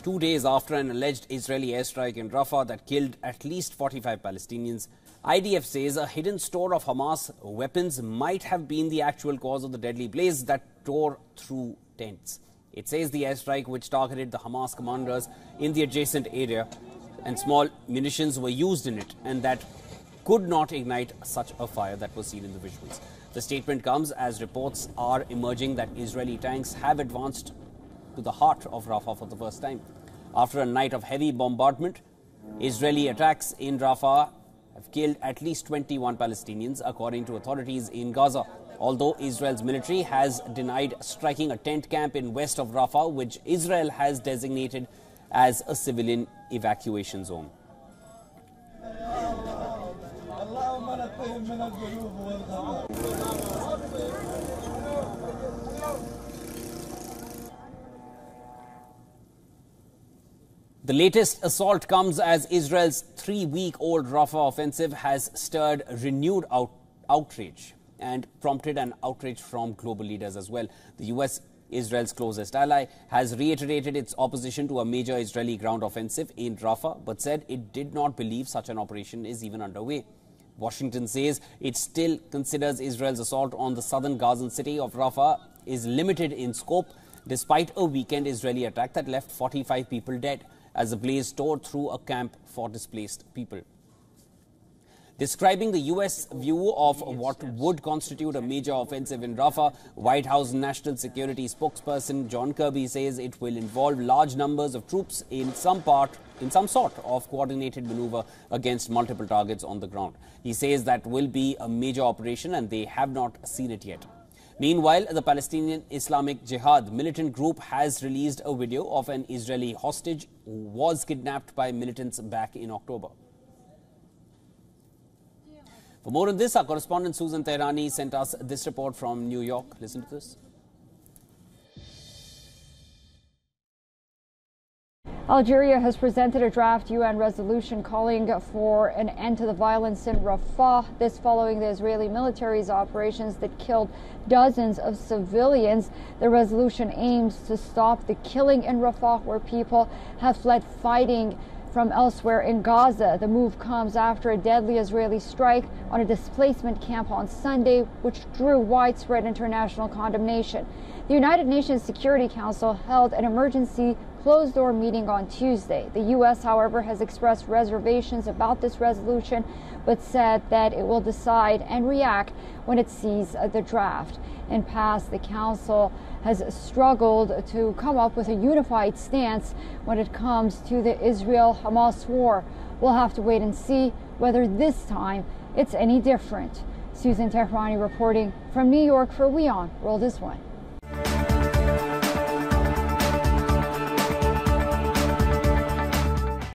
2 days after an alleged Israeli airstrike in Rafah that killed at least 45 Palestinians. IDF says a hidden store of Hamas weapons might have been the actual cause of the deadly blaze that tore through tents. It says the airstrike, which targeted the Hamas commanders in the adjacent area, and small munitions were used in it, and that could not ignite such a fire that was seen in the visuals. The statement comes as reports are emerging that Israeli tanks have advanced to the heart of Rafah for the first time. After a night of heavy bombardment, Israeli attacks in Rafah have killed at least 21 Palestinians, according to authorities in Gaza. Although Israel's military has denied striking a tent camp in west of Rafah, which Israel has designated as a civilian evacuation zone. The latest assault comes as Israel's 3-week-old Rafah offensive has stirred renewed outrage and prompted an outrage from global leaders as well. The US, Israel's closest ally, has reiterated its opposition to a major Israeli ground offensive in Rafah, but said it did not believe such an operation is even underway. Washington says it still considers Israel's assault on the southern Gazan city of Rafah is limited in scope, despite a weekend Israeli attack that left 45 people dead as the blaze tore through a camp for displaced people. Describing the U.S. view of what would constitute a major offensive in Rafah, White House National Security spokesperson John Kirby says it will involve large numbers of troops in some sort of coordinated maneuver against multiple targets on the ground. He says that will be a major operation and they have not seen it yet. Meanwhile, the Palestinian Islamic Jihad militant group has released a video of an Israeli hostage who was kidnapped by militants back in October. For more on this, our correspondent Susan Tehrani sent us this report from New York. Listen to this. Algeria has presented a draft UN resolution calling for an end to the violence in Rafah. This following the Israeli military's operations that killed dozens of civilians. The resolution aims to stop the killing in Rafah, where people have fled fighting from elsewhere in Gaza. The move comes after a deadly Israeli strike on a displacement camp on Sunday, which drew widespread international condemnation. The United Nations Security Council held an emergency closed-door meeting on Tuesday. The U.S., however, has expressed reservations about this resolution, but said that it will decide and react when it sees the draft. In past, the Council has struggled to come up with a unified stance when it comes to the Israel-Hamas war. We'll have to wait and see whether this time it's any different. Susan Tehrani reporting from New York for WION World is One.